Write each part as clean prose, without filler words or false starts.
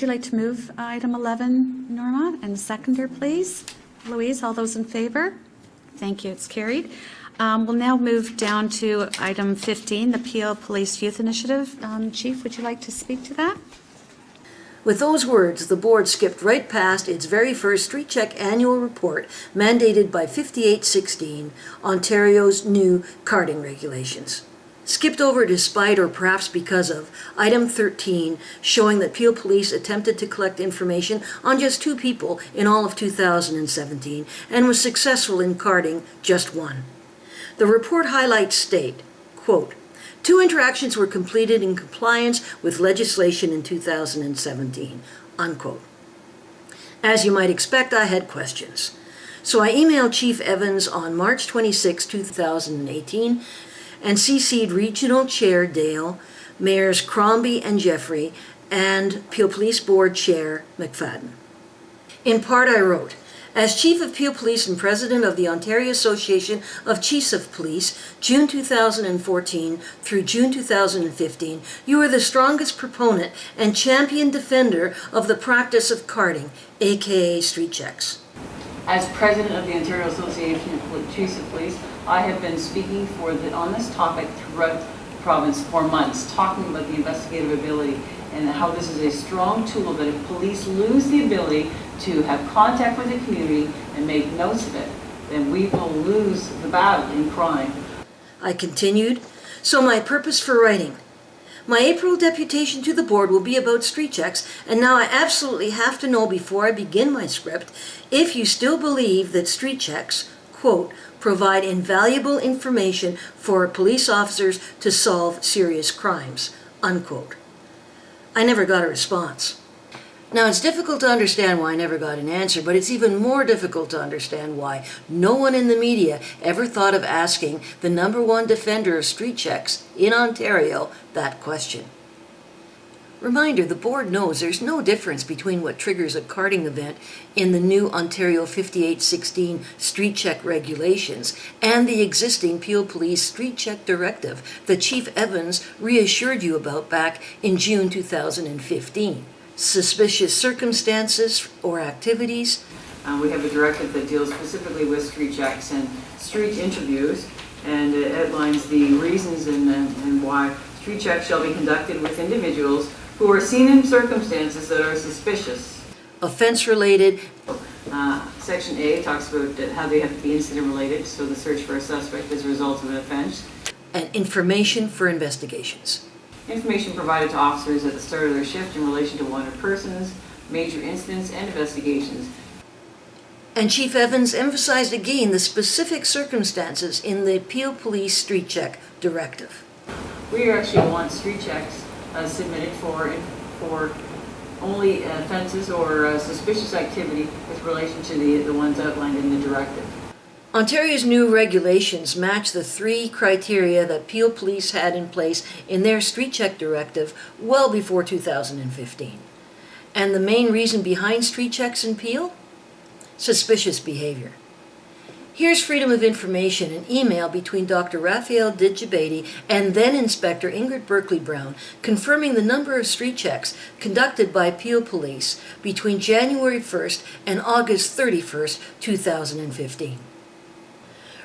Would you like to move item 11, Norma, and seconder, please? Louise, all those in favor? Thank you, it's carried. We'll now move down to item 15, the Peel Police Youth Initiative. Chief, would you like to speak to that? With those words, the board skipped right past its very first Street Check annual report mandated by 5816, Ontario's new carding regulations. Skipped over despite or perhaps because of item 13, showing that Peel Police attempted to collect information on just 2 people in all of 2017 and was successful in carding just 1. The report highlights state, quote, 2 interactions were completed in compliance with legislation in 2017, unquote. As you might expect, I had questions. So I emailed Chief Evans on March 26, 2018, and CC'd Regional Chair Dale, Mayors Crombie and Jeffrey, and Peel Police Board Chair McFadden. In part I wrote, as Chief of Peel Police and President of the Ontario Association of Chiefs of Police, June 2014 through June 2015, you are the strongest proponent and champion defender of the practice of carding, aka street checks. As President of the Ontario Association of Chiefs of Police, I have been speaking on this topic throughout the province for months, talking about the investigative ability and how this is a strong tool that if police lose the ability to have contact with the community and make notes of it, then we will lose the battle in crime. I continued, so my purpose for writing. My April deputation to the board will be about street checks, and now I absolutely have to know before I begin my script if you still believe that street checks, quote, provide invaluable information for police officers to solve serious crimes, unquote. I never got a response. Now, it's difficult to understand why I never got an answer, but it's even more difficult to understand why no one in the media ever thought of asking the #1 defender of street checks in Ontario that question. Reminder, the board knows there's no difference between what triggers a carding event in the new Ontario 5816 street check regulations and the existing Peel Police street check directive that Chief Evans reassured you about back in June 2015. Suspicious circumstances or activities. We have a directive that deals specifically with street checks and street interviews, and it outlines the reasons and why street checks shall be conducted with individuals who are seen in circumstances that are suspicious. Offense-related. Section A talks about how they have to be incident-related, so the search for a suspect as a result of an offense. And information for investigations. Information provided to officers at the start of their shift in relation to wanted persons, major incidents, and investigations. And Chief Evans emphasized again the specific circumstances in the Peel Police street check directive. We actually want street checks submitted for only offenses or suspicious activity with relation to the ones outlined in the directive. Ontario's new regulations match the 3 criteria that Peel Police had in place in their street check directive well before 2015. And the main reason behind street checks in Peel? Suspicious behavior. Here's freedom of information, an email between Dr. Raphael Didjabadi and then Inspector Ingrid Berkeley-Brown confirming the number of street checks conducted by Peel Police between January 1st and August 31st, 2015.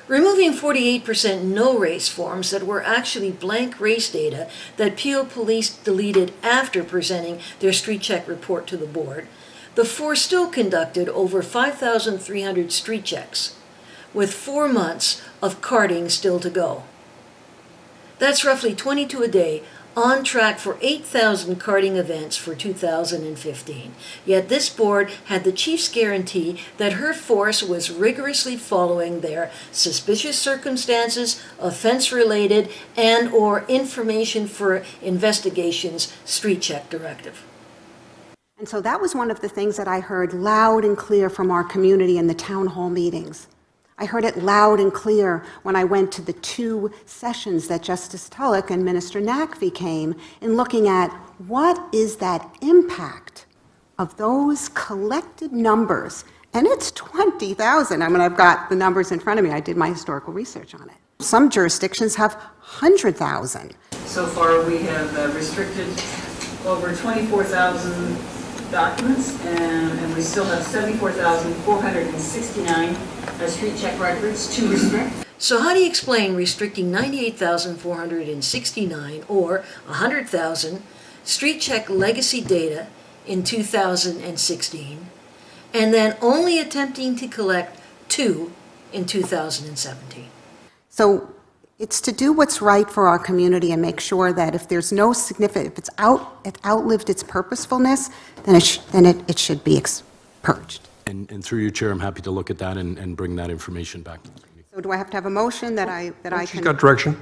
Removing 48% no race forms that were actually blank race data that Peel Police deleted after presenting their street check report to the board, the force still conducted over 5,300 street checks, with 4 months of carding still to go. That's roughly 22 a day, on track for 8,000 carding events for 2015. Yet this board had the chief's guarantee that her force was rigorously following their suspicious circumstances, offense-related, and or information for investigations street check directive. And so that was one of the things that I heard loud and clear from our community in the town hall meetings. I heard it loud and clear when I went to the 2 sessions that Justice Tulloch and Minister Nakvi came in looking at what is that impact of those collected numbers. And it's 20,000. I mean, I've got the numbers in front of me. I did my historical research on it. Some jurisdictions have 100,000. So far, we have restricted over 24,000 documents, and we still have 74,469 street check records to restrict. So how do you explain restricting 98,469 or 100,000 street check legacy data in 2016 and then only attempting to collect 2 in 2017? So it's to do what's right for our community and make sure that if there's no significant, if it's outlived its purposefulness, then it should be purged. And through you, Chair, I'm happy to look at that and bring that information back. So do I have to have a motion that I She's can? got direction.